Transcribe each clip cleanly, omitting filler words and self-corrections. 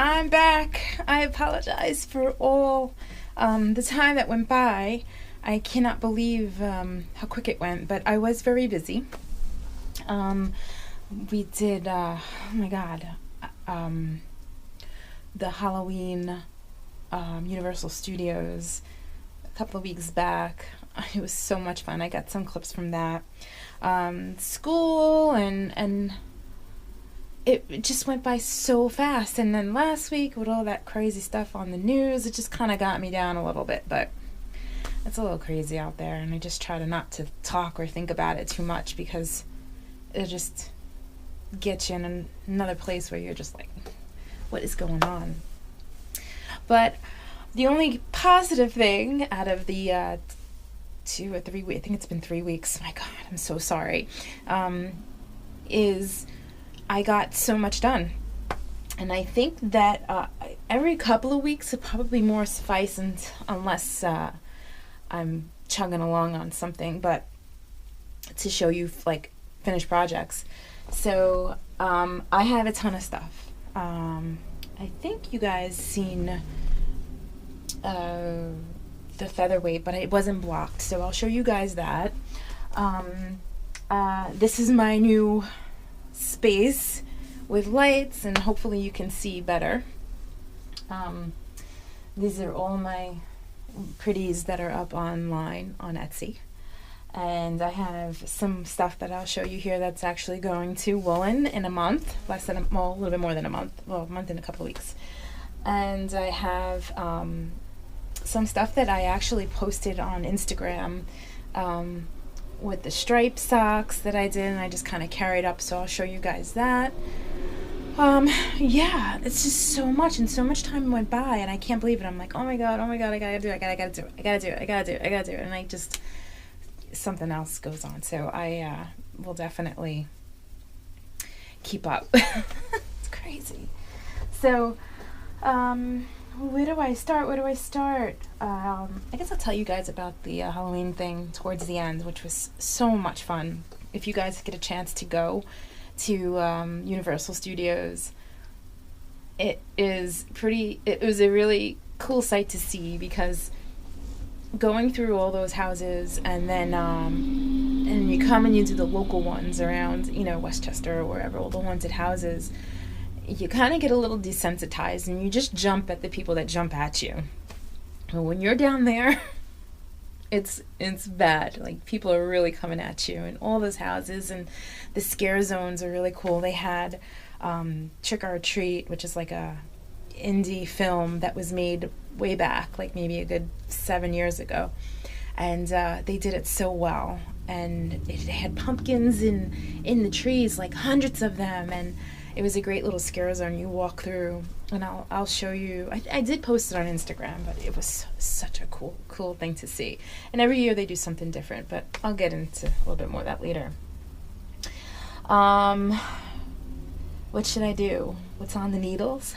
I'm back. I apologize for all the time that went by. I cannot believe how quick it went, but I was very busy. We did, oh my God, the Halloween Universal Studios a couple of weeks back. It was so much fun. I got some clips from that. School and it just went by so fast. And then last week with all that crazy stuff on the news, it just kind of got me down a little bit. But it's a little crazy out there, and I just try to not to talk or think about it too much because it'll just get you in another place where you're just like, what is going on? But the only positive thing out of the 2 or 3 weeks, I think it's been 3 weeks, my God, I'm so sorry, is I got so much done. And I think that every couple of weeks would probably more suffice, unless I'm chugging along on something, but to show you like finished projects. So I have a ton of stuff. I think you guys seen the featherweight, but it wasn't blocked, so I'll show you guys that. This is my new space with lights, and hopefully you can see better. These are all my pretties that are up online on Etsy, and I have some stuff that I'll show you here that's actually going to woolen in a month, a little bit more than a month, a month and a couple of weeks. And I have some stuff that I actually posted on Instagram with the striped socks that I did, and I just kind of carried up, so I'll show you guys that. Yeah, it's just so much, and so much time went by, and I can't believe it. I'm like, oh my god, I gotta do it, I gotta do it, and I just, something else goes on, so I will definitely keep up. It's crazy. So, where do I start? I guess I'll tell you guys about the Halloween thing towards the end, which was so much fun. If you guys get a chance to go to Universal Studios, it was a really cool sight to see, because going through all those houses, and then and you come and you do the local ones around, Westchester or wherever, all the haunted houses, you kind of get a little desensitized, and you just jump at the people that jump at you. But when you're down there, it's bad. Like, people are really coming at you in all those houses, and the scare zones are really cool. They had Trick or Treat, which is like a indie film that was made way back, like maybe a good 7 years ago, and they did it so well. And it had pumpkins in the trees, like hundreds of them, and it was a great little scare zone you walk through, and I'll show you. I did post it on Instagram, but it was such a cool thing to see. And every year they do something different, but I'll get into a little bit more of that later. What should I do? What's on the needles?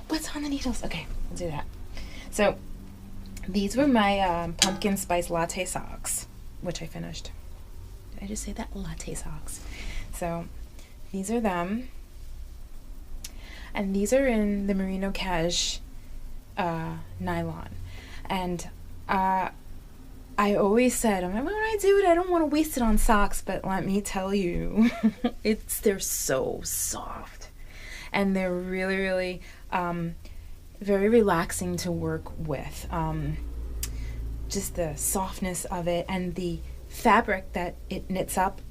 What's on the needles? Okay, I'll do that. So these were my pumpkin spice latte socks, which I finished. Did I just say that? Latte socks. So these are them. And these are in the merino cache nylon. And I always said, when I do it, I don't want to waste it on socks. But let me tell you, they're so soft. And they're really, really very relaxing to work with. Just the softness of it, and the fabric that it knits up,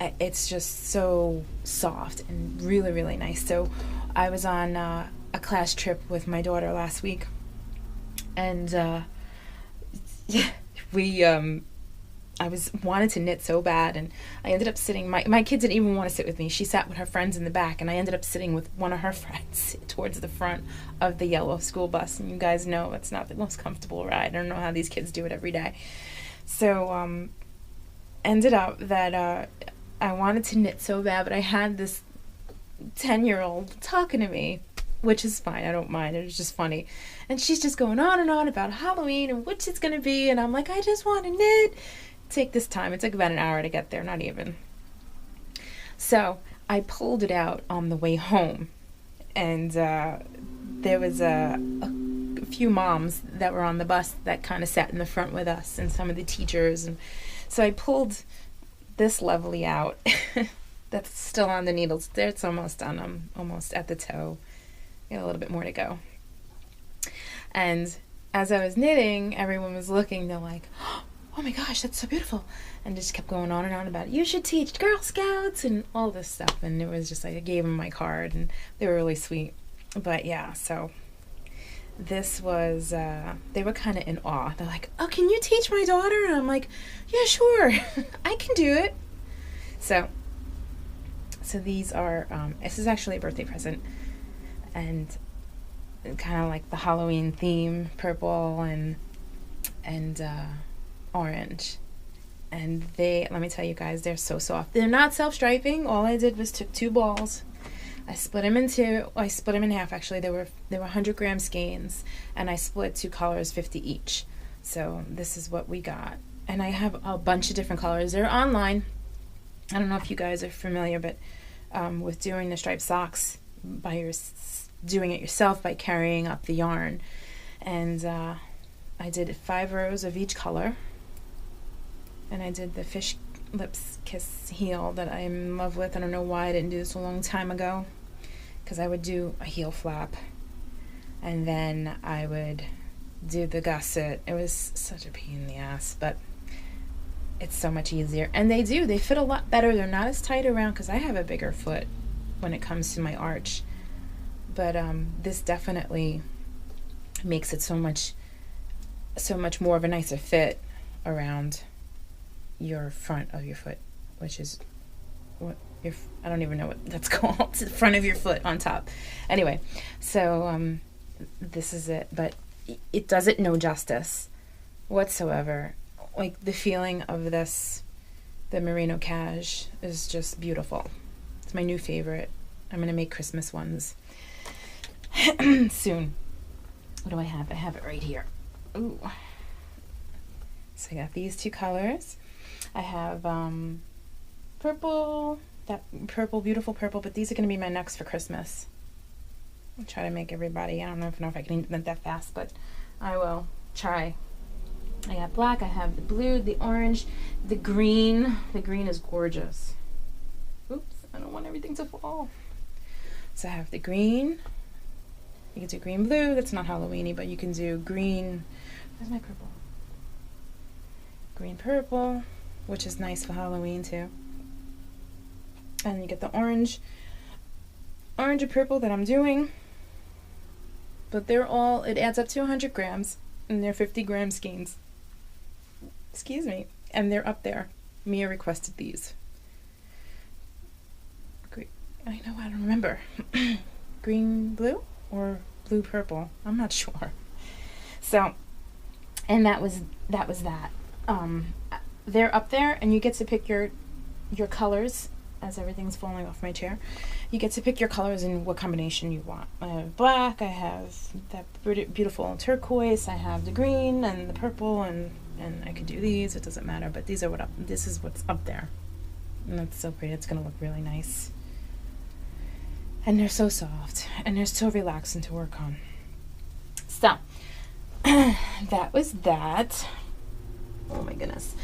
it's just so soft and really, really nice. So I was on a class trip with my daughter last week, and I wanted to knit so bad, and I ended up sitting. My kid didn't even want to sit with me. She sat with her friends in the back, and I ended up sitting with one of her friends towards the front of the yellow school bus. And you guys know it's not the most comfortable ride. I don't know how these kids do it every day. So ended up that I wanted to knit so bad, but I had this 10-year-old talking to me, which is fine. I don't mind. It was just funny. And she's just going on and on about Halloween and which it's going to be. And I'm like, I just want to knit. Take this time. It took about an hour to get there, not even. So I pulled it out on the way home. And there was a few moms that were on the bus that kind of sat in the front with us, and some of the teachers. And so I pulled this lovely out. That's still on the needles. There, it's almost done. I'm almost at the toe. Got a little bit more to go. And as I was knitting, everyone was looking. They're like, "Oh my gosh, that's so beautiful!" And just kept going on and on about it. You should teach Girl Scouts and all this stuff. And it was just like I gave them my card, and they were really sweet. But yeah, so this was. They were kind of in awe. They're like, "Oh, can you teach my daughter?" And I'm like, "Yeah, sure, I can do it." So these are. This is actually a birthday present, and kind of like the Halloween theme, purple and orange. And let me tell you guys, they're so soft. They're not self-striping. All I did was took 2 balls. I split them in half actually. They were 100-gram skeins, and I split 2 colors, 50 each. So this is what we got. And I have a bunch of different colors. They're online. I don't know if you guys are familiar, but with doing the striped socks doing it yourself by carrying up the yarn. And I did 5 rows of each color. And I did the fish lips kiss heel that I'm in love with. I don't know why I didn't do this a long time ago, because I would do a heel flap and then I would do the gusset. It was such a pain in the ass, but it's so much easier. And they fit a lot better. They're not as tight around because I have a bigger foot when it comes to my arch. But this definitely makes it so much more of a nicer fit around your front of your foot, which is I don't even know what that's called. The front of your foot on top. Anyway, so this is it, but it does it no justice whatsoever. Like the feeling of this, the merino cash is just beautiful. It's my new favorite. I'm gonna make Christmas ones soon. What do I have? I have it right here. Ooh. So I got these 2 colors. I have purple, that purple, beautiful purple, but these are going to be my next for Christmas. I'll try to make everybody. I don't know if I can knit that fast, but I will try. I got black, I have the blue, the orange, the green. The green is gorgeous. Oops, I don't want everything to fall. So I have the green. You can do green blue. That's not Halloween-y, but you can do green. Where's my purple? Green purple, which is nice for Halloween too. And you get the orange and purple that I'm doing. But it adds up to 100 grams, and they're 50-gram skeins. Excuse me. And they're up there. Mia requested these. I don't remember. Green blue or blue purple? I'm not sure. So, and that was that. They're up there, and you get to pick your colors. As everything's falling off my chair, you get to pick your colors and what combination you want. I have black, I have that beautiful turquoise, I have the green and the purple, and I could do these. It doesn't matter, but this is what's up there, and that's so pretty. It's gonna look really nice, and they're so soft, and they're so relaxing to work on. So that was that. Oh my goodness.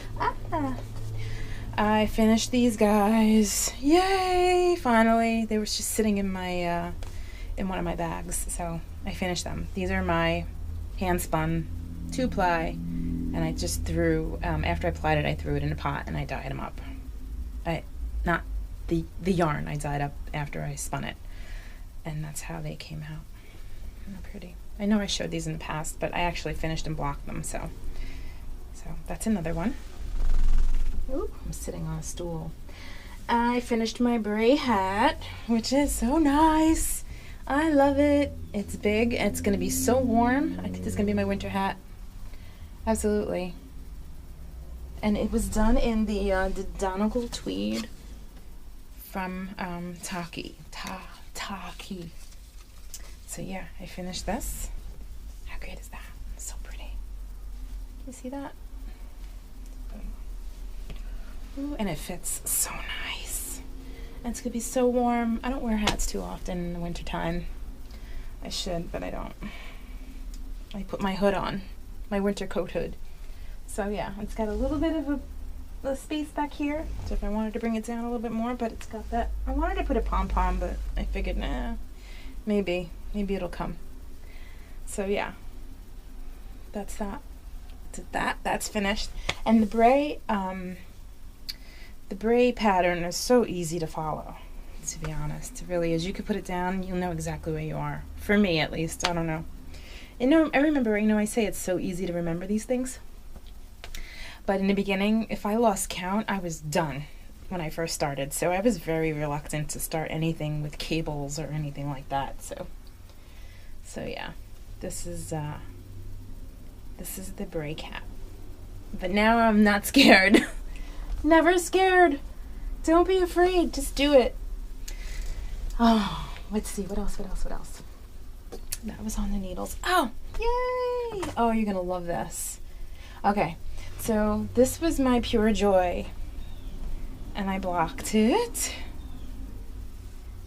I finished these guys. Yay! Finally. They were just sitting in my in one of my bags, so I finished them. These are my hand spun 2-ply, and I just threw after I plied it, I threw it in a pot and I dyed them up. Not the yarn, I dyed up after I spun it, and that's how they came out. They're pretty. I know I showed these in the past, but I actually finished and blocked them, so that's another one. Ooh, I'm sitting on a stool. I finished my beret hat, which is so nice. I love it. It's big. It's going to be so warm. I think this is going to be my winter hat. Absolutely. And it was done in the Donegal tweed from Taki. So yeah, I finished this. How great is that? So pretty. Can you see that? Ooh, and it fits so nice. And it's gonna be so warm. I don't wear hats too often in the wintertime. I should, but I don't. I put my hood on, my winter coat hood. So yeah, it's got a little bit of a space back here. So if I wanted to bring it down a little bit more, but it's got that. I wanted to put a pom-pom, but I figured, nah, maybe it'll come. So yeah, that's that. That's finished. And the bray pattern is so easy to follow, to be honest. It really is. You could put it down, you'll know exactly where you are. For me, at least. I don't know. I remember, I say it's so easy to remember these things. But in the beginning, if I lost count, I was done when I first started. So I was very reluctant to start anything with cables or anything like that. So yeah, this is the bray cap. But now I'm not scared. Never scared. Don't be afraid. Just do it. Oh, let's see. What else? That was on the needles. Oh, yay! Oh, you're going to love this. Okay, so this was my Pure Joy. And I blocked it.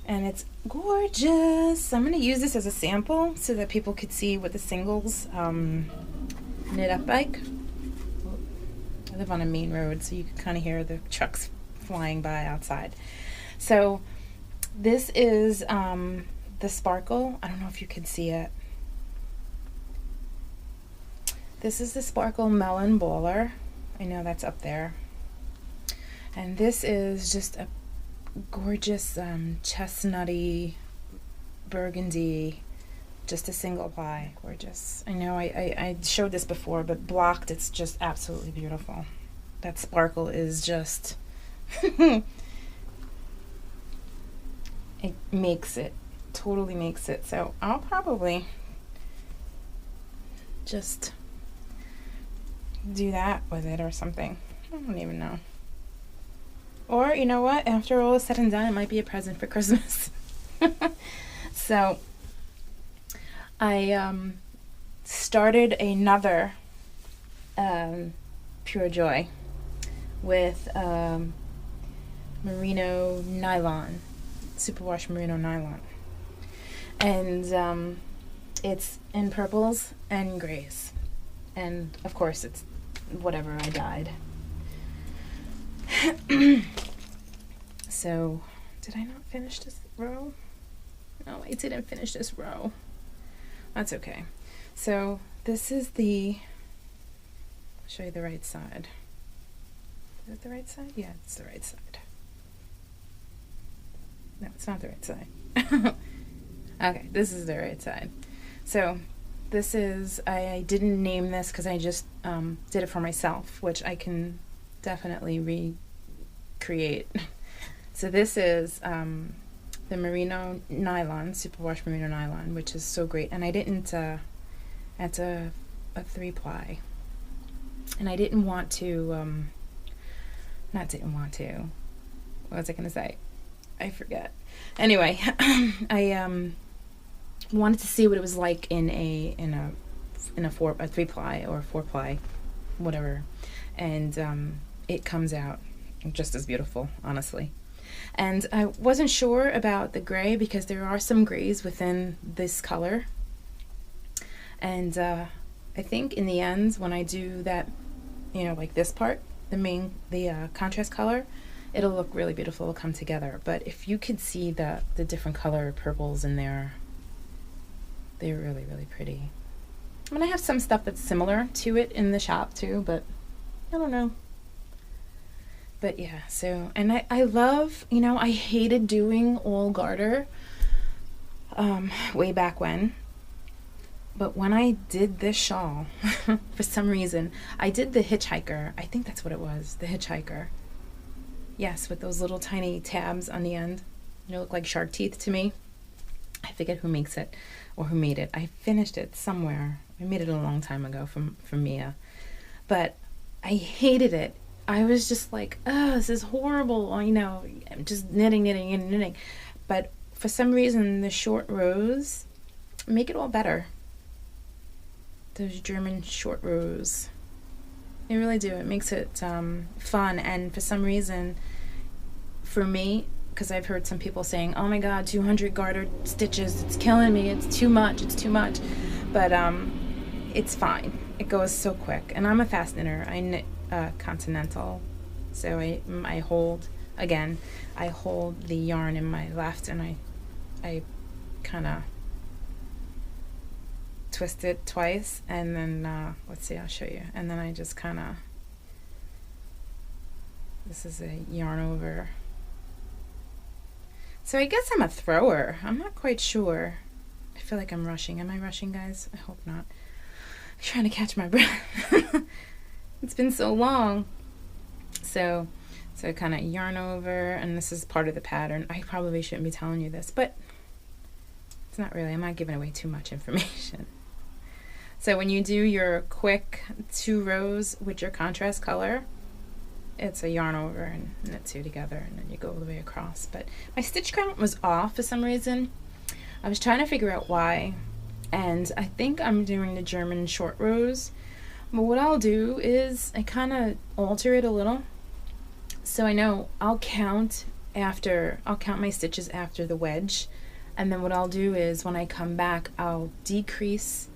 And it's gorgeous. I'm going to use this as a sample so that people could see what the singles knit up like. I live on a main road, so you can kind of hear the trucks flying by outside. So this is the sparkle. I don't know if you can see it. This is the sparkle melon baller. I know that's up there. And this is just a gorgeous chestnutty burgundy, just a single ply. Gorgeous. I know I showed this before, but blocked, it's just absolutely beautiful. That sparkle is just it totally makes it. So I'll probably just do that with it or something. I don't even know. Or, you know what? After all is said and done, it might be a present for Christmas. So I started another Pure Joy with merino nylon, superwash merino nylon. And it's in purples and grays. And of course it's whatever I dyed. So, did I not finish this row? No, I didn't finish this row. That's okay. So, this is I'll show you the right side. Is it the right side? Yeah, it's the right side. No, it's not the right side. Okay, this is the right side. So, this is, I didn't name this because I just did it for myself, which I can definitely recreate. So this is the merino nylon, superwash merino nylon, which is so great. And I didn't, it's a 3-ply. And I didn't want to, what was I going to say? I forget. Anyway, I wanted to see what it was like in a 3-ply or 4-ply, whatever. And it comes out just as beautiful, honestly. And I wasn't sure about the gray because there are some grays within this color. And I think in the end, when I do that, like this part, the contrast color, it'll look really beautiful. It'll come together. But if you could see the different color purples in there, they're really, really pretty. I mean, I have some stuff that's similar to it in the shop too, but I don't know. But yeah, so, and I love, I hated doing all garter way back when. But when I did this shawl, for some reason, I did the hitchhiker. I think that's what it was, the hitchhiker. Yes, with those little tiny tabs on the end. They look like shark teeth to me. I forget who makes it or who made it. I finished it somewhere. I made it a long time ago from Mia. But I hated it. I was just like, oh, this is horrible. I'm just knitting. But for some reason, the short rows make it all better. Those German short rows. They really do. It makes it fun. And for some reason, for me, because I've heard some people saying, oh my god, 200 garter stitches, it's killing me, it's too much, but it's fine. It goes so quick, and I'm a fast knitter. I knit continental, so I hold the yarn in my left, and I kind of twist it twice, and then let's see, I'll show you, and then I just kind of, this is a yarn over. So I guess I'm a thrower. I'm not quite sure. I feel like I'm rushing. Am I rushing, guys? I hope not. I'm trying to catch my breath. It's been so long. So I kind of yarn over, and this is part of the pattern. I probably shouldn't be telling you this, but it's not really. I'm not giving away too much information. So when you do your quick 2 rows with your contrast color, it's a yarn over and knit 2 together, and then you go all the way across. But my stitch count was off for some reason. I was trying to figure out why, and I think I'm doing the German short rows. But what I'll do is I kind of alter it a little. So I know I'll count my stitches after the wedge, and then what I'll do is when I come back, I'll decrease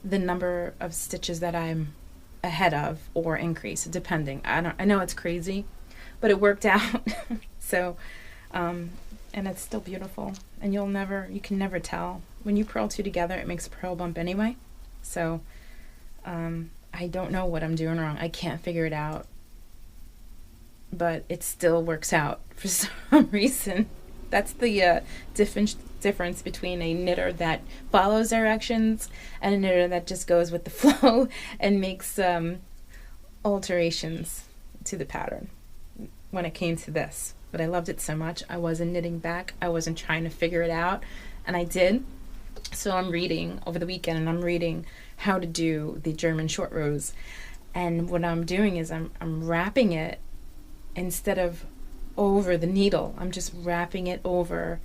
the number of stitches that I'm ahead of, or increase, depending. I know it's crazy, but it worked out. So and it's still beautiful, and you can never tell when you purl 2 together. It makes a purl bump anyway. So I don't know what I'm doing wrong. I can't figure it out, but it still works out for some reason. That's the difference between a knitter that follows directions and a knitter that just goes with the flow and makes alterations to the pattern when it came to this. But I loved it so much. I wasn't knitting back. I wasn't trying to figure it out, and I did. So I'm reading over the weekend, and I'm reading how to do the German short rows. And what I'm doing is I'm wrapping it instead of over the needle. I'm just wrapping it over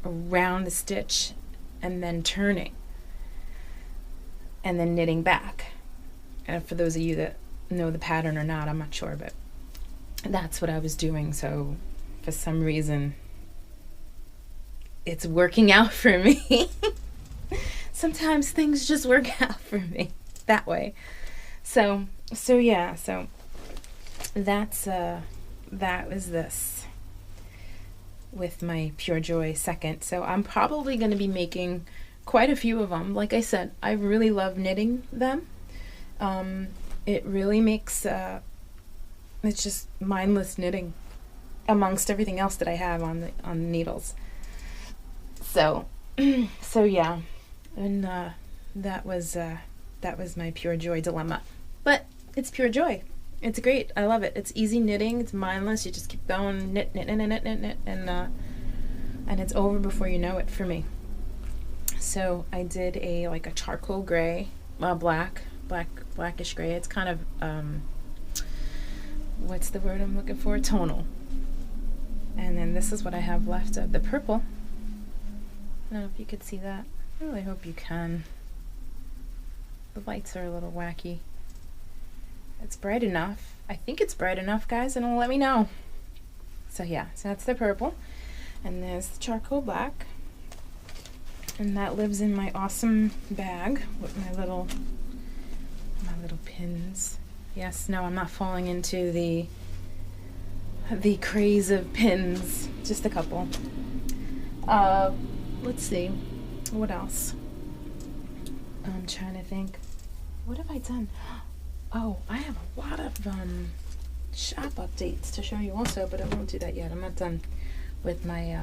around the stitch and then turning and then knitting back. And for those of you that know the pattern or not, I'm not sure, but that's what I was doing. So for some reason it's working out for me. Sometimes things just work out for me that way. So yeah, so that was this with my Pure Joy second. So I'm probably going to be making quite a few of them. Like I said, I really love knitting them. It really makes it's just mindless knitting amongst everything else that I have on the needles. So yeah, and that was my Pure Joy dilemma. But it's pure joy. It's great. I love it. It's easy knitting. It's mindless. You just keep going, knit, and it's over before you know it for me. So I did a charcoal gray, blackish gray. It's kind of what's the word I'm looking for? Tonal. And then this is what I have left of the purple. I don't know if you could see that. I really hope you can. The lights are a little wacky. It's bright enough. I think it's bright enough, guys, and it'll let me know. So yeah, so that's the purple. And there's the charcoal black. And that lives in my awesome bag with my little pins. Yes, no, I'm not falling into the craze of pins. Just a couple. Let's see. What else? I'm trying to think. What have I done? Oh, I have a lot of shop updates to show you also, but I won't do that yet. I'm not done with my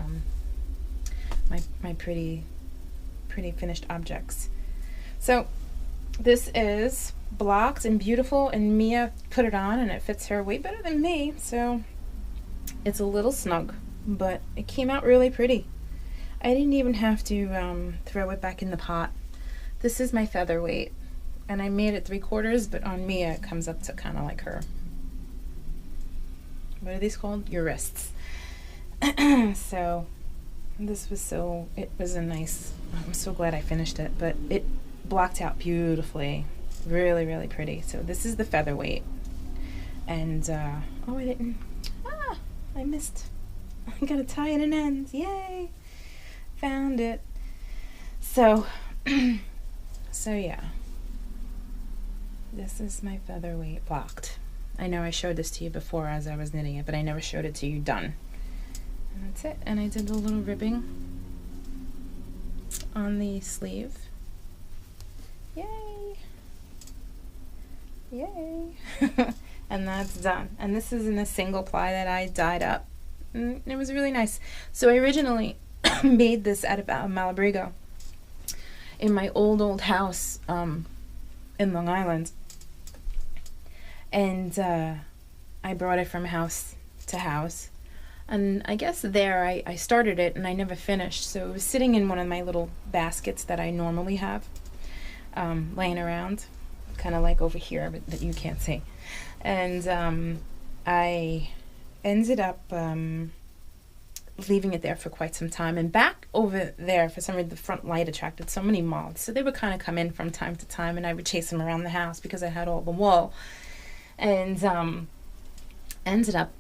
my pretty finished objects. So this is blocked and beautiful, and Mia put it on and it fits her way better than me, so it's a little snug, but it came out really pretty. I didn't even have to throw it back in the pot. This is my featherweight, and I made it 3/4, but on Mia it comes up to kind of like her, what are these called? Your wrists. So this was it was a nice, I'm so glad I finished it, but it blocked out beautifully. Really, really pretty. So this is the featherweight. And, oh, I didn't, I missed I gotta tie it in ends. Yay! Found it. So, so yeah. This is my featherweight blocked. I know I showed this to you before as I was knitting it, but I never showed it to you done. And that's it. And I did the little ribbing on the sleeve. Yay! Yay! And that's done. And this is in a single ply that I dyed up. And it was really nice. So I originally made this out of Malabrigo in my old house in Long Island. And I brought it from house to house. And I guess there I started it and I never finished. So it was sitting in one of my little baskets that I normally have laying around. Kind of like over here, but that you can't see. And I ended up leaving it there for quite some time. And back over there, for some reason, the front light attracted so many moths. So they would kind of come in from time to time, and I would chase them around the house because I had all the wool. And ended up,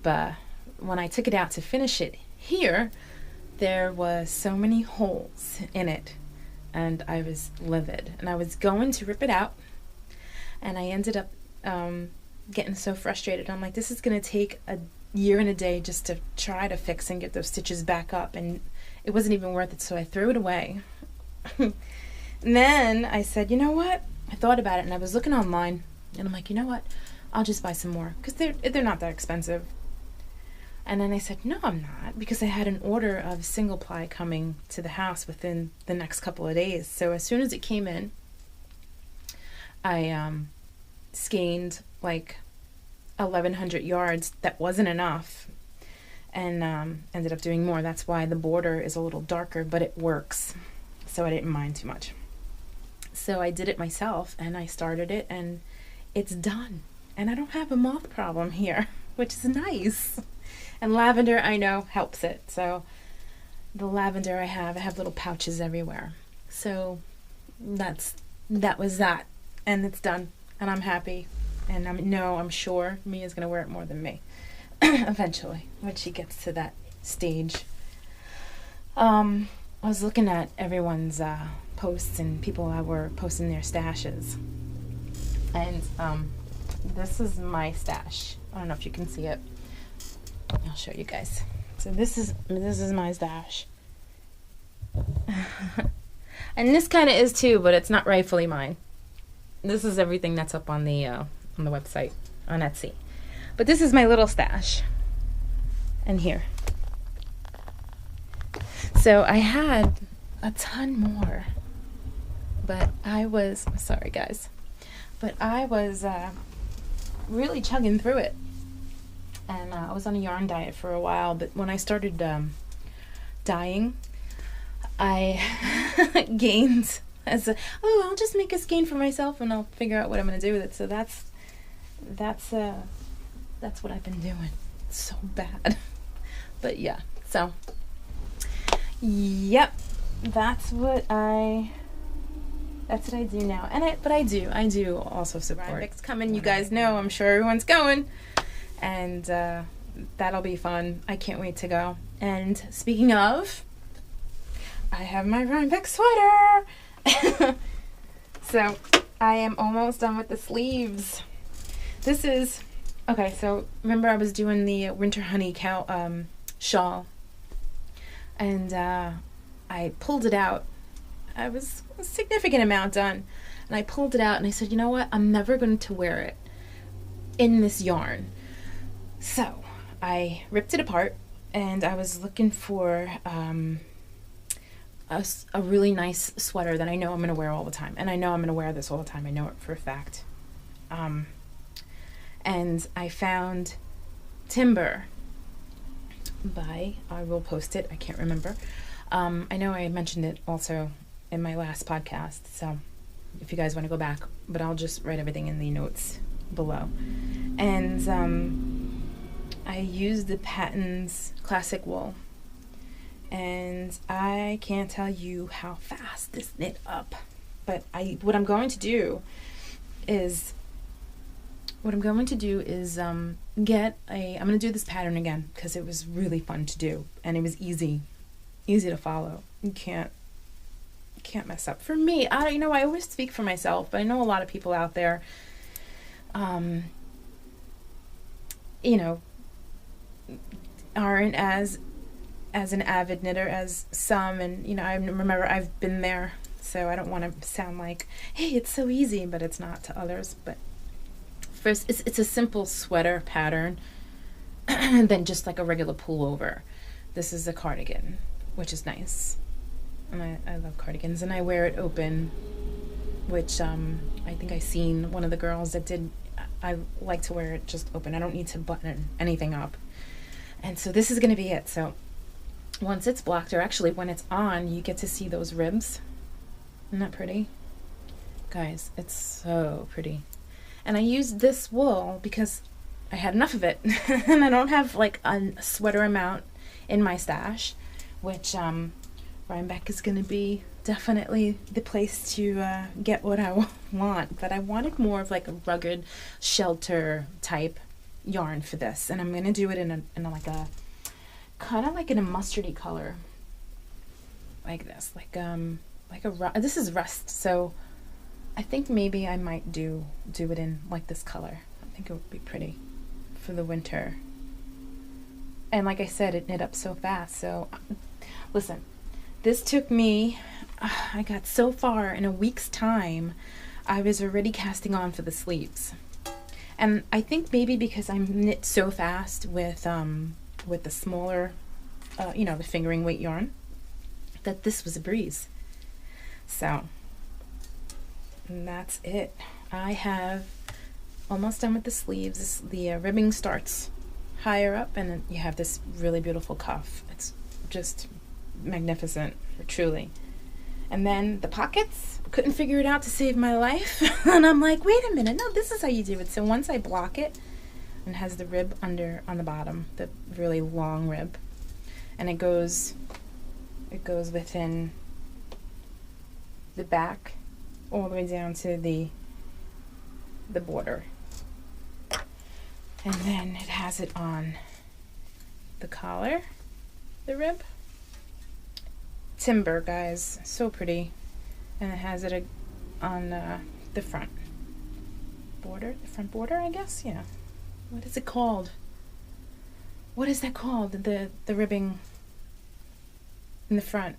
when I took it out to finish it here, there was so many holes in it. And I was livid. And I was going to rip it out. And I ended up getting so frustrated. I'm like, this is going to take a year and a day just to try to fix and get those stitches back up, and it wasn't even worth it, so I threw it away. And then I said, you know what, I thought about it, and I was looking online, and I'm like, you know what, I'll just buy some more, because they're not that expensive. And then I said, no, I'm not, because I had an order of single ply coming to the house within the next couple of days. So as soon as it came in, I skeined like 1,100 yards. That wasn't enough, and ended up doing more. That's why the border is a little darker, but it works, so I didn't mind too much. So I did it myself, and I started it, and it's done, and I don't have a moth problem here, which is nice. And lavender, I know, helps it. So the lavender I have little pouches everywhere. So that was that, and it's done, and I'm happy. And I'm sure Mia's going to wear it more than me eventually when she gets to that stage. I was looking at everyone's posts and people that were posting their stashes. And this is my stash. I don't know if you can see it. I'll show you guys. So this is my stash. And this kind of is too, but it's not rightfully mine. This is everything that's up on the website on Etsy. But this is my little stash. And here. So I had a ton more. But sorry guys. But I was really chugging through it. And I was on a yarn diet for a while, but when I started dyeing, I gained I'll just make a skein for myself and I'll figure out what I'm going to do with it. So that's what I've been doing. It's so bad. But yeah, so yep, that's what I do now. But I do also support. Next coming, you guys know, I'm sure everyone's going, and that'll be fun. I can't wait to go. And speaking of, I have my Rhinebeck sweater. So I am almost done with the sleeves. This is okay. So remember, I was doing the winter honey cow shawl, and I pulled it out. I was a significant amount done, and I pulled it out, and I said, you know what? I'm never going to wear it in this yarn. So I ripped it apart, and I was looking for a really nice sweater that I know I'm going to wear all the time. And I know I'm going to wear this all the time. I know it for a fact. And I found Timber I will post it. I can't remember. I know I mentioned it also in my last podcast. So if you guys want to go back, but I'll just write everything in the notes below. And I used the Patton's Classic Wool. And I can't tell you how fast this knit up. But what I'm going to do is what I'm going to do is I'm going to do this pattern again because it was really fun to do and it was easy to follow. You can't mess up. For me, I always speak for myself, but I know a lot of people out there, aren't as an avid knitter as some, and I remember I've been there, so I don't want to sound like, hey, it's so easy, but it's not to others. But first, it's a simple sweater pattern and then just like a regular pullover. This is a cardigan, which is nice, and I love cardigans, and I wear it open, which I think I seen one of the girls that did. I like to wear it just open. I don't need to button anything up. And so this is going to be it. So once it's blocked, or actually when it's on, you get to see those ribs. Isn't that pretty? Guys, it's so pretty. And I used this wool because I had enough of it. And I don't have like a sweater amount in my stash, which Rhinebeck is going to be definitely the place to get what I want. But I wanted more of like a rugged shelter type yarn for this, and I'm going to do it in a like a kind of like in a mustardy color, like this, this is rust, so I think maybe I might do it in like this color. I think it would be pretty for the winter. And like I said, it knit up so fast. So listen, this took me, I got so far in a week's time. I was already casting on for the sleeves. And I think maybe because I'm knit so fast with the smaller, the fingering weight yarn, that this was a breeze. So that's it. I have almost done with the sleeves. The ribbing starts higher up, and then you have this really beautiful cuff. It's just magnificent, truly. And then the pockets, couldn't figure it out to save my life. And I'm like, wait a minute, no, this is how you do it. So once I block it, it has the rib on the bottom, the really long rib. And it goes within the back all the way down to the border. And then it has it on the collar, the rib. Timber, guys, so pretty. And it has it on the front border, I guess. Yeah. What is it called? What is that called? The ribbing in the front.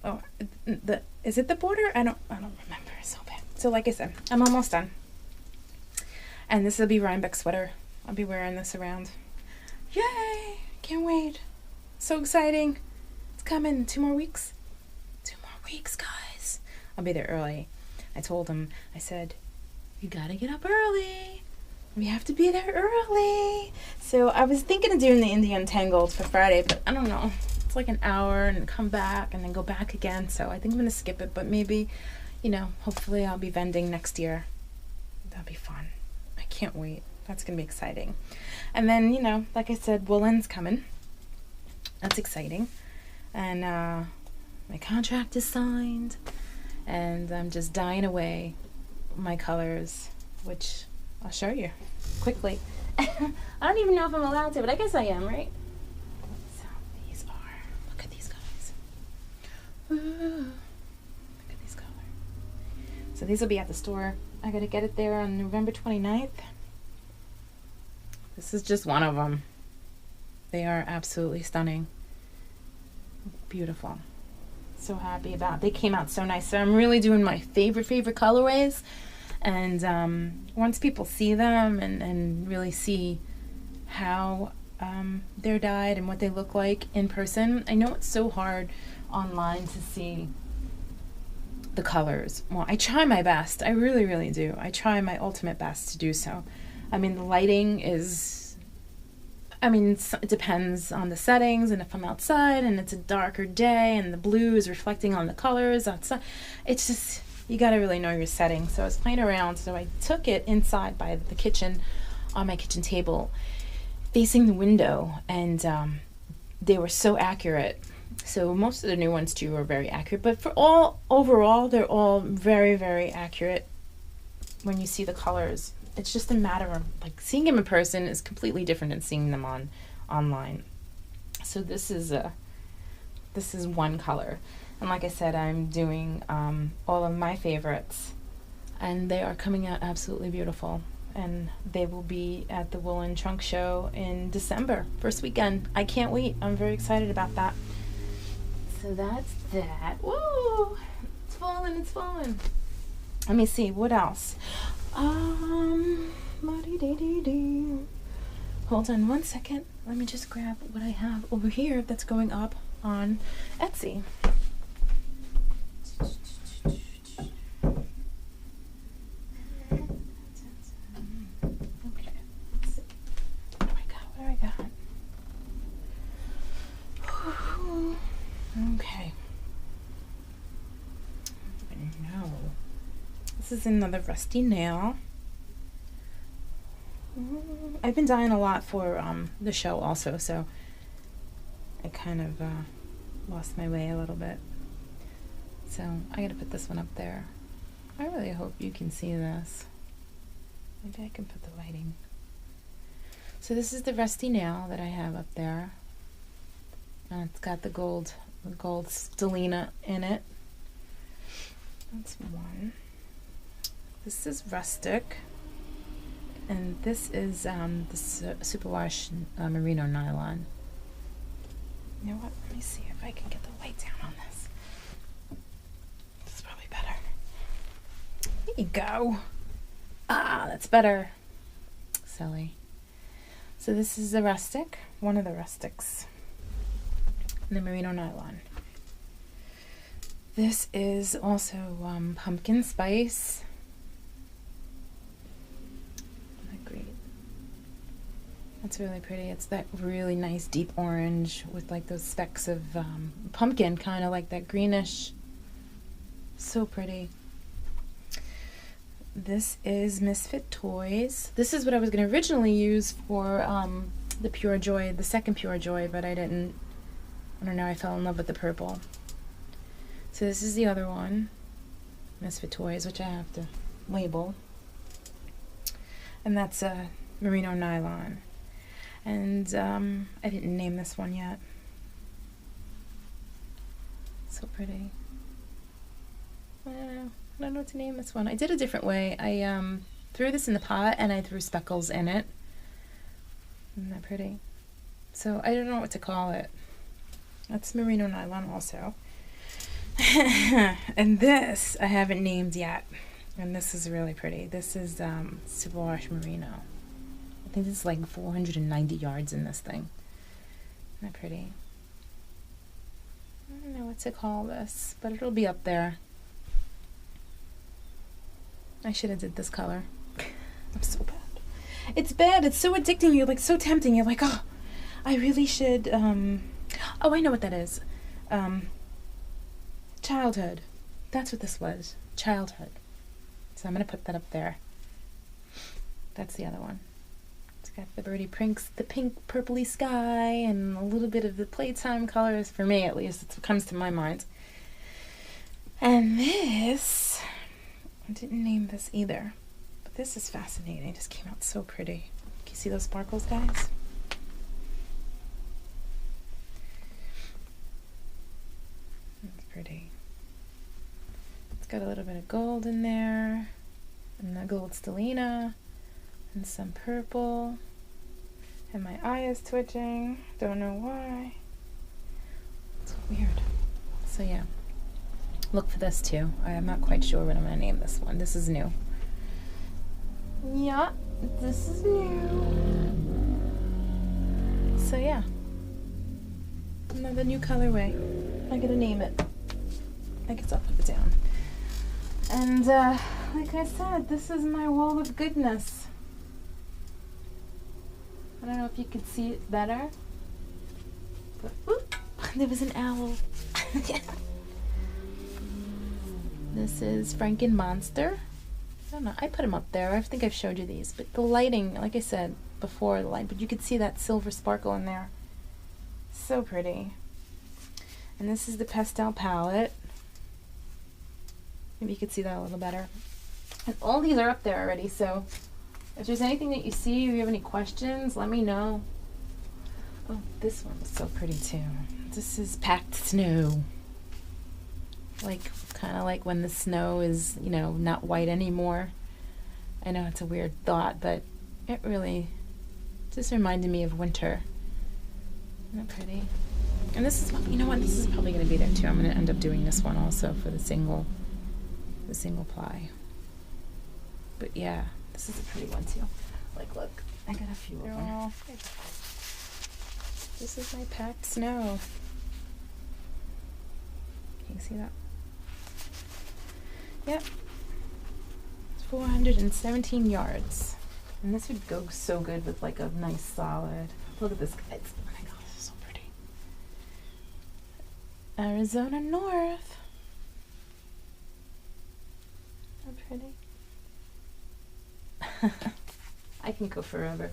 Oh, is it the border? I don't remember so bad. So like I said, I'm almost done. And this will be Rhinebeck sweater. I'll be wearing this around. Yay! Can't wait. So exciting. Coming in 2 more weeks. 2 more weeks, guys. I'll be there early. I told him, I said, you gotta get up early. We have to be there early. So I was thinking of doing the Indian Tangled for Friday, but I don't know. It's like an hour and come back and then go back again. So I think I'm gonna skip it, but maybe, hopefully I'll be vending next year. That'll be fun. I can't wait. That's gonna be exciting. And then, like I said, woolen's coming. That's exciting. And my contract is signed, and I'm just dyeing away my colors, which I'll show you quickly. I don't even know if I'm allowed to, but I guess I am, right? So these are, look at these colors. Ooh, look at these colors. So these will be at the store. I gotta get it there on November 29th. This is just one of them. They are absolutely stunning. Beautiful. So happy about it. They came out so nice. So I'm really doing my favorite colorways, and once people see them and really see how they're dyed and what they look like in person. I know it's so hard online to see the colors. Well, I try my best. I really do. I try my ultimate best to do so. I mean, the lighting is, it depends on the settings, and if I'm outside and it's a darker day and the blue is reflecting on the colors outside, it's just, you gotta really know your settings. So I was playing around, so I took it inside by the kitchen, on my kitchen table, facing the window, and they were so accurate. So most of the new ones too are very accurate, but overall, they're all very accurate when you see the colors. It's just a matter of, like, seeing them in person is completely different than seeing them online. So this is one color. And like I said, I'm doing all of my favorites, and they are coming out absolutely beautiful. And they will be at the Woolen Trunk Show in December, first weekend. I can't wait. I'm very excited about that. So that's that. Woo! It's falling, it's falling. Let me see, what else? Hold on one second. Let me just grab what I have over here that's going up on Etsy. Okay, let's see. What do I got? Okay. No. This is another rusty nail. I've been dying a lot for the show also, so I kind of lost my way a little bit. So I gotta put this one up there. I really hope you can see this. Maybe I can put the lighting. So this is the rusty nail that I have up there. And it's got the gold stellina in it. That's one. This is rustic. And this is the superwash merino nylon. You know what? Let me see if I can get the light down on this. This is probably better. There you go. Ah, that's better. Silly. So this is the rustic, one of the rustics. And the merino nylon. This is also pumpkin spice. That's really pretty. It's that really nice deep orange with like those specks of pumpkin, kind of like that greenish. So pretty. This is Misfit Toys. This is what I was going to originally use for the Pure Joy, the second Pure Joy, but I don't know, I fell in love with the purple. So this is the other one, Misfit Toys, which I have to label. And that's a merino nylon. And I didn't name this one yet. So pretty. I don't know what to name this one. I did a different way. I threw this in the pot and I threw speckles in it. Isn't that pretty? So I don't know what to call it. That's merino nylon also. And this I haven't named yet. And this is really pretty. This is superwash merino. I think this is like 490 yards in this thing. Isn't that pretty? I don't know what to call this, but it'll be up there. I should have did this color. I'm so bad. It's bad. It's so addicting. You're like so tempting. You're like, oh, I really should. Oh, I know what that is. Childhood. That's what this was. Childhood. So I'm gonna put that up there. That's the other one. It's got the birdie prinks, the pink purpley sky, and a little bit of the playtime colors, for me at least. It's what comes to my mind. And this, I didn't name this either, but this is fascinating. It just came out so pretty. Can you see those sparkles, guys? That's pretty. It's got a little bit of gold in there, and the gold stellina, and some purple, and my eye is twitching. Don't know why. It's weird. So yeah, look for this too. I'm not quite sure what I'm gonna name this one. This is new. Yeah, this is new. So yeah, another new colorway. I gotta name it. I guess I'll put it down. And like I said, this is my wall of goodness. I don't know if you could see it better, but whoop, there was an owl. This is Franken Monster. I don't know, I put him up there. I think I've showed you these, but the lighting, like I said before, the light, but you could see that silver sparkle in there. So pretty. And this is the pastel palette. Maybe you could see that a little better. And all these are up there already, so if there's anything that you see or you have any questions, let me know. Oh, this one was so pretty too. This is packed snow. Like, kind of like when the snow is, you know, not white anymore. I know it's a weird thought, but it really just reminded me of winter. Isn't that pretty? And this is, you know what, this is probably going to be there too. I'm going to end up doing this one also for the single ply. But yeah, this is a pretty one too. Like, look, I got a few of them. This is my packed snow. Can you see that? Yep. It's 417 yards. And this would go so good with like a nice solid. Look at this, guys. Oh my god, this is so pretty. Arizona North. How pretty. I can go forever.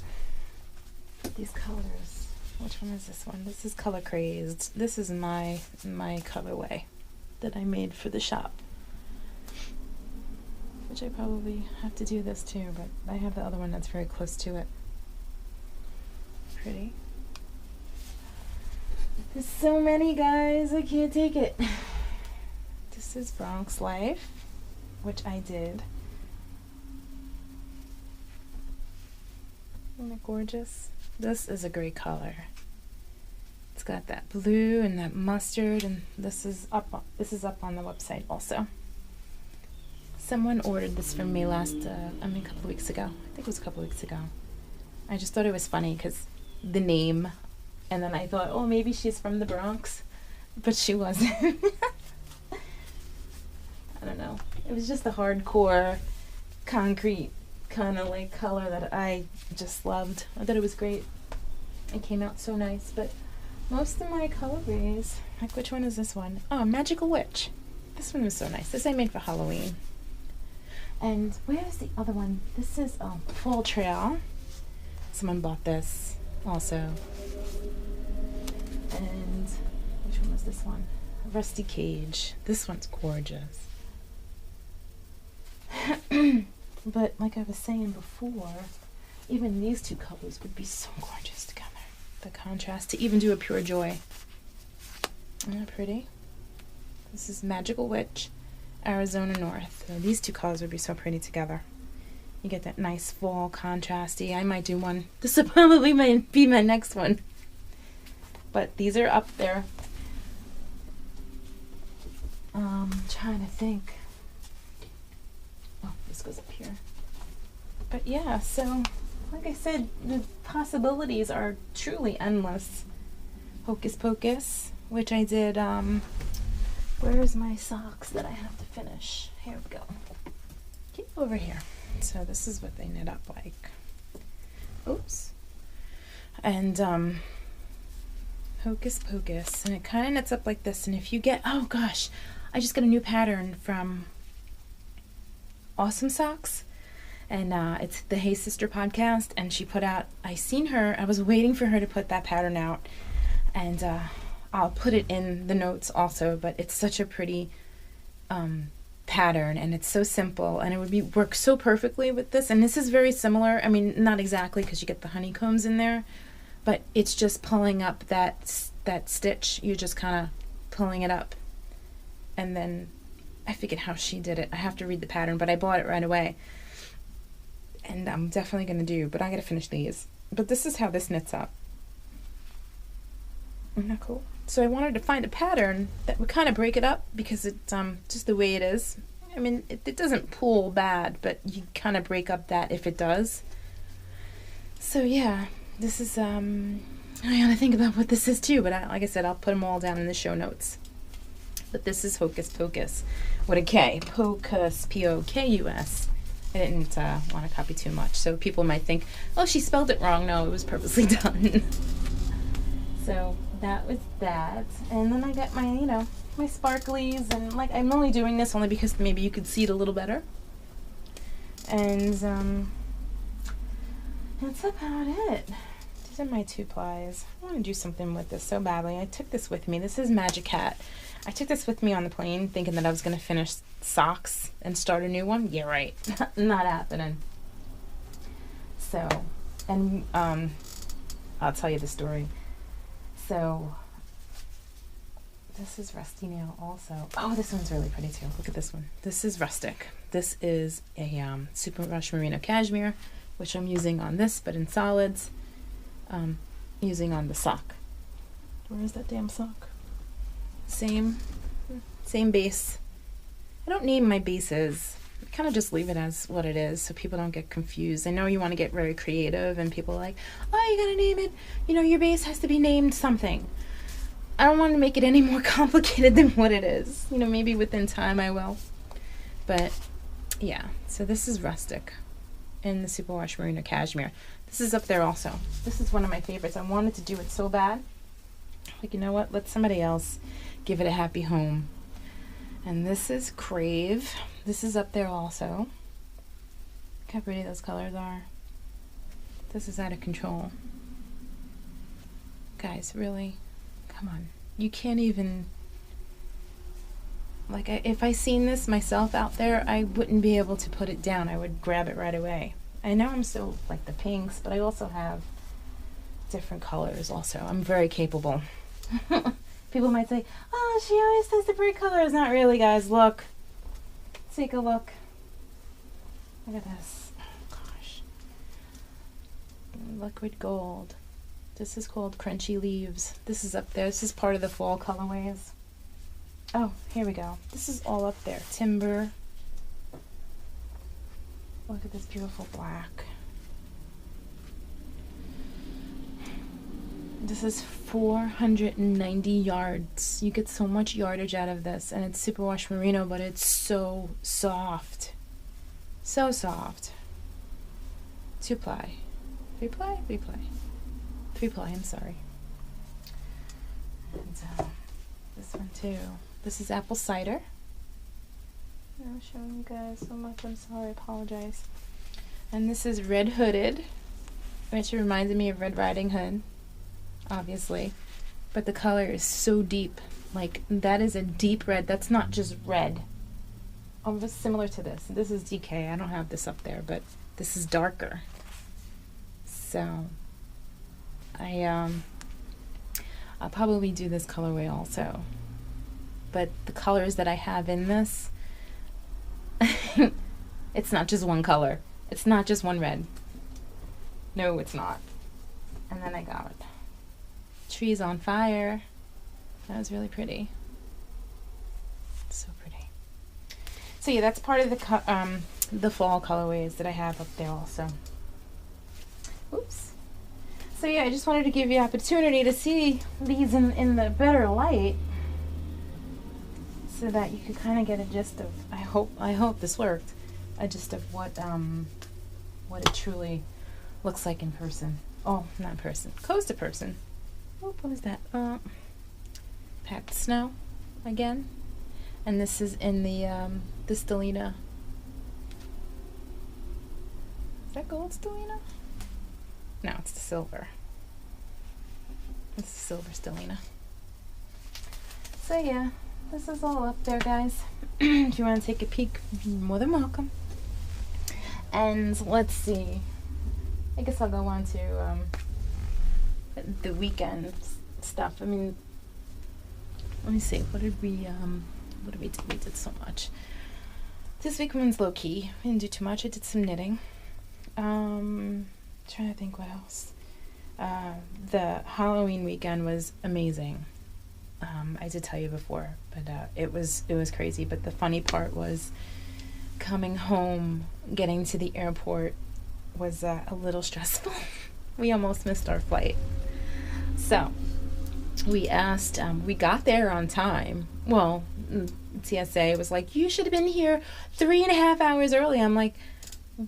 These colors. Which one is this one? This is color crazed. This is my colorway that I made for the shop. Which I probably have to do this too, but I have the other one that's very close to it. Pretty. There's so many, guys. I can't take it. This is Bronx Life, which I did. Isn't that gorgeous? This is a great color. It's got that blue and that mustard, and this is up on the website also. Someone ordered this from me a couple of weeks ago. I think it was a couple of weeks ago. I just thought it was funny because the name, and then I thought, oh, maybe she's from the Bronx, but she wasn't. I don't know. It was just a hardcore, concrete kind of like color that I just loved. I thought it was great. It came out so nice, but most of my colorways, like which one is this one? Oh, Magical Witch. This one was so nice. This I made for Halloween. And where's the other one? This is Fall Trail. Someone bought this also. And which one was this one? Rusty Cage. This one's gorgeous. But like I was saying before, even these two colors would be so gorgeous together. The contrast to even do a Pure Joy. Isn't that pretty? This is Magical Witch, Arizona North. So these two colors would be so pretty together. You get that nice fall contrasty. I might do one. This will probably be my next one. But these are up there. Trying to think. Oh, this goes up here. But yeah, so like I said, the possibilities are truly endless. Hocus Pocus, which I did, where's my socks that I have to finish? Here we go. Get over here. So this is what they knit up like. Oops. And, Hocus Pocus, and it kind of knits up like this, and if you get, oh gosh, I just got a new pattern from Awesome Socks, and it's the Hey Sister podcast, and she put out, I was waiting for her to put that pattern out, and I'll put it in the notes also, but it's such a pretty pattern, and it's so simple, and it would work so perfectly with this, and this is very similar, I mean, not exactly, because you get the honeycombs in there, but it's just pulling up that stitch, you're just kind of pulling it up, and then I forget how she did it. I have to read the pattern, but I bought it right away. And I'm definitely going to do, but I got to finish these. But this is how this knits up. Isn't that cool? So I wanted to find a pattern that would kind of break it up because it's just the way it is. I mean, it doesn't pull bad, but you kind of break up that if it does. So yeah, this is, I gotta think about what this is too, but like I said, I'll put them all down in the show notes. But this is Hocus Pocus with a K. Pocus, P-O-K-U-S. I didn't want to copy too much, so people might think, oh, she spelled it wrong. No, it was purposely done. So that was that. And then I got my, my sparklies, and like I'm only doing this only because maybe you could see it a little better. And that's about it. These are my 2-plies. I want to do something with this so badly. I took this with me. This is Magic Hat. I took this with me on the plane thinking that I was going to finish socks and start a new one. Yeah, right. Not happening. So, and I'll tell you the story. So, this is Rusty Nail also. Oh, this one's really pretty too. Look at this one. This is Rustic. This is a Super Rush Merino Cashmere, which I'm using on this, but in solids. Using on the sock. Where is that damn sock? Same base. I don't name my bases. I kind of just leave it as what it is so people don't get confused. I know you want to get very creative and people are like, oh, you gotta name it. You know, your base has to be named something. I don't want to make it any more complicated than what it is. You know, maybe within time I will. But yeah, so this is Rustic in the Superwash Merino Cashmere. This is up there also. This is one of my favorites. I wanted to do it so bad. Like, you know what? Let somebody else give it a happy home. And this is CRAZE. This is up there also. Look how pretty those colors are. This is out of control. Guys, really? Come on. You can't even... Like, if I seen this myself out there, I wouldn't be able to put it down. I would grab it right away. I know I'm still like the pinks, but I also have different colors also. I'm very capable. People might say, oh, she always does the bright colors. Not really, guys. Look. Take a look. Look at this. Oh, gosh. Liquid gold. This is called Crunchy Leaves. This is up there. This is part of the fall colorways. Oh, here we go. This is all up there. Timber. Look at this beautiful black. This is 490 yards. You get so much yardage out of this, and it's superwash merino, but it's so soft. So soft. 2-ply. 3-ply? 3-ply. 3-ply, I'm sorry. And this one too. This is apple cider. I'm showing you guys so much. I'm sorry. I apologize. And this is red hooded, which reminded me of Red Riding Hood, obviously. But the color is so deep. Like, that is a deep red. That's not just red. Almost similar to this. This is DK. I don't have this up there, but this is darker. So, I'll probably do this colorway also. But the colors that I have in this, it's not just one color. It's not just one red. No, it's not. And then I got Trees on Fire. That was really pretty. So pretty. So yeah, that's part of the fall colorways that I have up there also. Oops. So yeah, I just wanted to give you opportunity to see these in the better light, so that you could kind of get a gist of, I hope this worked, a gist of what it truly looks like in person. Oh, not in person, close to person. Oh, what is that? Packed Snow again, and this is in the Stellina. Is that gold Stellina? No, it's the silver. It's the silver Stellina. So yeah. This is all up there, guys. If you want to take a peek, you're more than welcome. And let's see. I guess I'll go on to the weekend stuff. I mean, let me see. What did we do? We did so much. This weekend's low key. We didn't do too much. I did some knitting. Trying to think what else. The Halloween weekend was amazing. I did tell you before, but it was crazy. But the funny part was coming home, getting to the airport was a little stressful. We almost missed our flight. So we asked, we got there on time. Well, TSA was like, you should have been here 3.5 hours early. I'm like,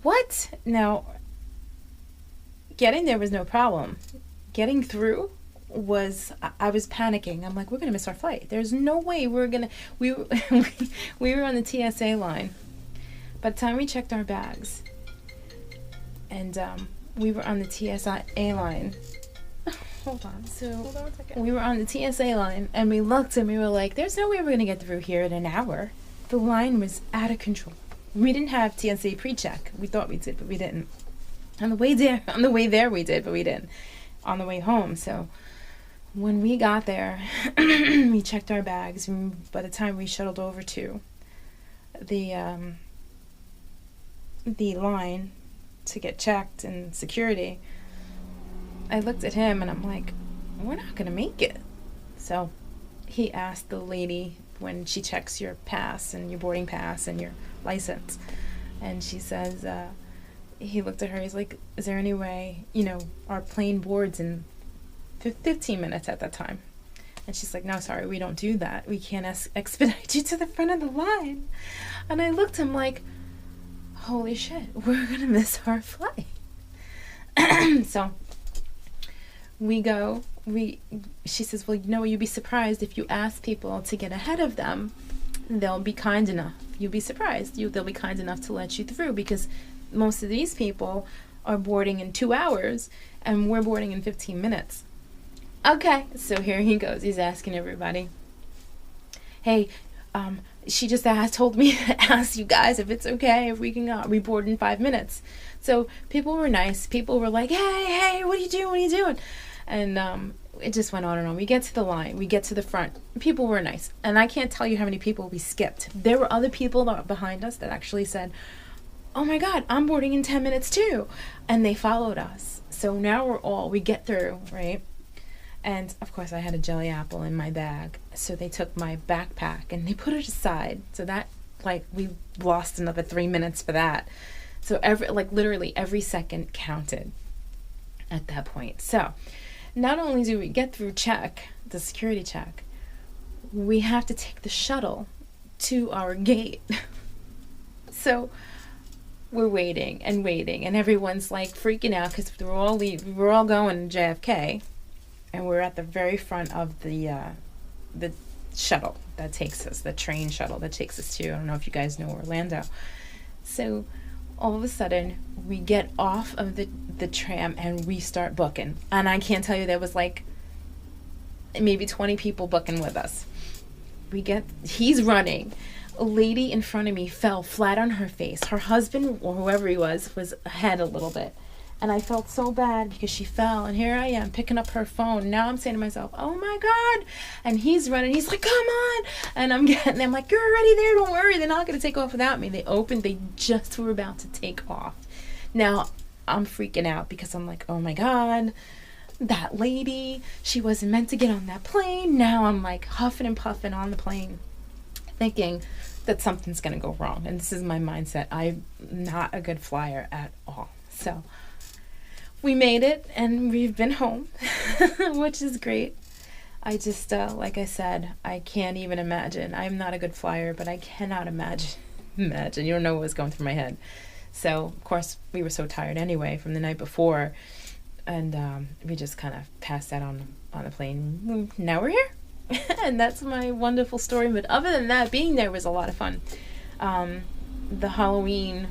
what? Now, getting there was no problem. Getting through was, I was panicking. I'm like, we're gonna miss our flight. There's no way we were on the TSA line. By the time we checked our bags, and we were on the TSA line, hold on. So Hold on 1 second. we were on the TSA line, and we looked, and we were like, there's no way we're going to get through here in an hour. The line was out of control. We didn't have TSA pre-check. We thought we did, but we didn't. On the way there we did, but we didn't. On the way home, so when we got there, we checked our bags, and by the time we shuttled over to the line to get checked and security, I looked at him and I'm like, we're not gonna make it. So he asked the lady when she checks your pass and your boarding pass and your license, and she says, he looked at her, he's like, is there any way, our plane boards in 15 minutes at that time? And she's like, no, sorry, we don't do that. We can't expedite you to the front of the line. And I looked at him like, holy shit, we're gonna miss our flight. So she says, well, you'd be surprised if you ask people to get ahead of them, they'll be kind enough. You'll be surprised. They'll be kind enough to let you through, because most of these people are boarding in 2 hours and we're boarding in 15 minutes. Okay, so here he goes. He's asking everybody, hey, she just told me to ask you guys if it's okay if we can we board in 5 minutes. So people were nice. People were like, hey, what are you doing? And it just went on and on. We get to the line. We get to the front. People were nice. And I can't tell you how many people we skipped. There were other people that were behind us that actually said, oh my God, I'm boarding in 10 minutes too. And they followed us. So now we get through, right? And of course I had a jelly apple in my bag. So they took my backpack and they put it aside. So that, we lost another 3 minutes for that. So literally every second counted at that point. So not only do we get through the security check, we have to take the shuttle to our gate. So we're waiting, and everyone's freaking out because we're all going to JFK, and we're at the very front of the shuttle that takes us, the train shuttle that takes us to, I don't know if you guys know Orlando. So all of a sudden we get off of the tram and we start booking, and I can't tell you, there was maybe 20 people booking with us. He's running. A lady in front of me fell flat on her face. Her husband, or whoever he was ahead a little bit. And I felt so bad because she fell. And here I am picking up her phone. Now I'm saying to myself, oh my God. And he's running. He's like, come on. And I'm like, you're already there. Don't worry. They're not going to take off without me. They just were about to take off. Now I'm freaking out because I'm like, oh my God, that lady, she wasn't meant to get on that plane. Now I'm huffing and puffing on the plane, thinking that something's going to go wrong. And this is my mindset. I'm not a good flyer at all. So we made it, and we've been home, which is great. I just, like I said, I can't even imagine. I'm not a good flyer, but I cannot imagine. You don't know what was going through my head. So, of course, we were so tired anyway from the night before, and we just kind of passed out on the plane. Now we're here. And that's my wonderful story. But other than that, being there was a lot of fun. The Halloween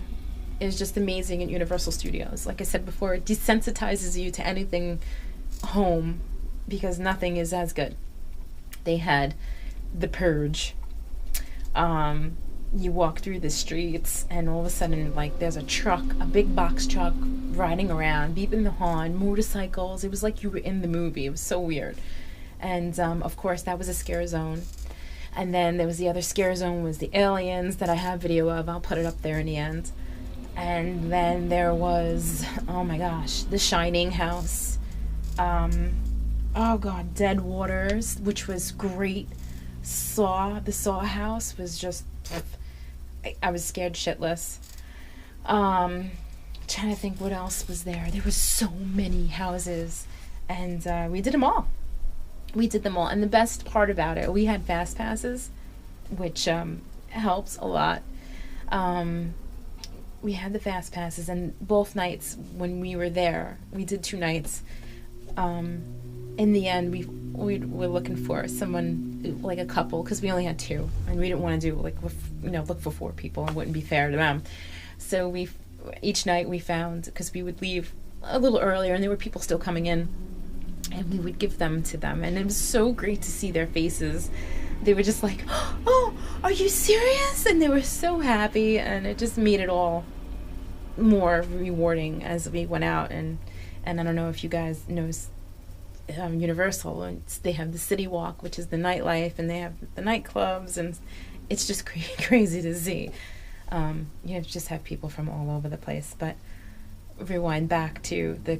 is just amazing at Universal Studios. Like I said before, it desensitizes you to anything home because nothing is as good. They had The Purge. You walk through the streets and all of a sudden there's a truck, a big box truck riding around, beeping the horn, motorcycles. It was like you were in the movie. It was so weird. And, of course, that was a scare zone. And then there was the other scare zone was the aliens that I have video of. I'll put it up there in the end. And then there was, oh my gosh, the Shining house. Dead Waters, which was great. The Saw house was just, I was scared shitless. Trying to think what else was there. There was so many houses. And we did them all. And the best part about it, we had fast passes, which helps a lot. We had the fast passes, and both nights when we were there, we did 2 nights. In the end, we were looking for someone, a couple, because we only had 2, and we didn't want to do look for 4 people. It wouldn't be fair to them. So each night we found, because we would leave a little earlier, and there were people still coming in. and we would give them to them, and it was so great to see their faces. They were just like, oh, are you serious? And they were so happy, and it just made it all more rewarding as we went out. And I don't know if you guys know Universal, and they have the City Walk, which is the nightlife, and they have the nightclubs, and it's just crazy to see. You just have people from all over the place. But rewind back to the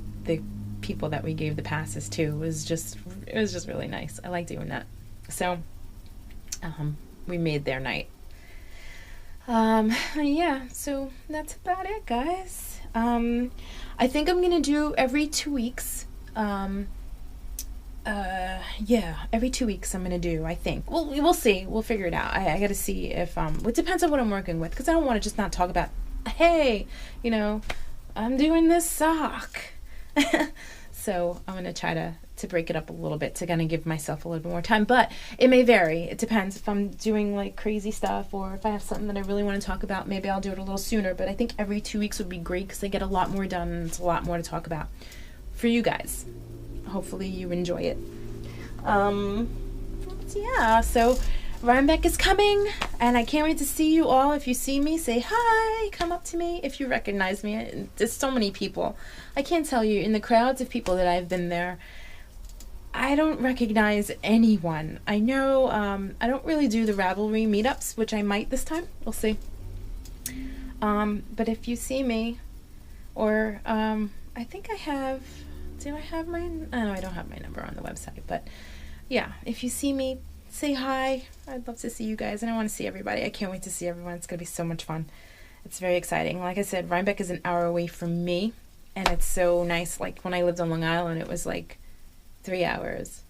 people that we gave the passes to, it was just really nice. I like doing that. So we made their night. Yeah, so that's about it, guys. I think I'm gonna do every 2 weeks. Yeah, every 2 weeks I'm gonna do, I think. Well, we'll see. We'll figure it out. I gotta see if, it depends on what I'm working with, because I don't want to just not talk about, hey, I'm doing this sock. So I'm gonna try to break it up a little bit to kind of give myself a little bit more time, but it may vary. It depends if I'm doing like crazy stuff, or if I have something that I really want to talk about, maybe I'll do it a little sooner. But I think every 2 weeks would be great, because I get a lot more done, and it's a lot more to talk about for you guys. Hopefully you enjoy it. Yeah, so Rhinebeck is coming, and I can't wait to see you all. If you see me, say hi, come up to me if you recognize me. There's so many people. I can't tell you, in the crowds of people that I've been there, I don't recognize anyone. I know I don't really do the Ravelry meetups, which I might this time. We'll see. But if you see me, or I think I have, do I have my, oh, I don't have my number on the website, but yeah, if you see me, say hi. I'd love to see you guys, and I want to see everybody. I can't wait to see everyone. It's going to be so much fun. It's very exciting. Like I said, Rhinebeck is an hour away from me, and it's so nice. Like when I lived on Long Island, it was like 3 hours.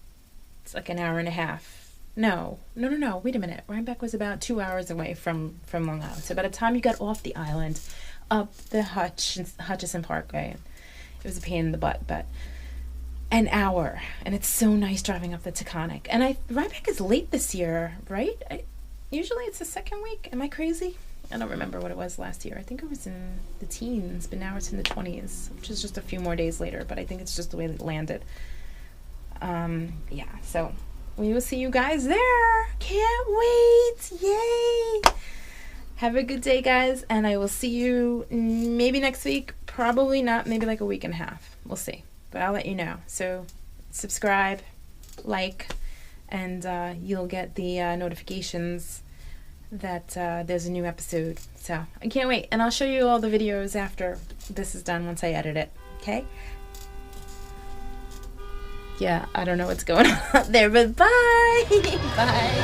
It's like an hour and a half. No. Wait a minute. Rhinebeck was about 2 hours away from Long Island. So by the time you got off the island, up the Hutchison Parkway, it was a pain in the butt, but an hour. And it's so nice driving up the Taconic. And Rhinebeck is late this year, right? Usually it's the second week. Am I crazy? I don't remember what it was last year. I think it was in the teens, but now it's in the 20s, which is just a few more days later. But I think it's just the way it landed. Yeah, so we will see you guys there. Can't wait. Yay. Have a good day, guys, and I will see you maybe next week. Probably not, maybe like a week and a half. We'll see, but I'll let you know. So subscribe, like, and you'll get the notifications that there's a new episode. So I can't wait, and I'll show you all the videos after this is done, once I edit it. Okay? Yeah, I don't know what's going on out there, but bye! Bye!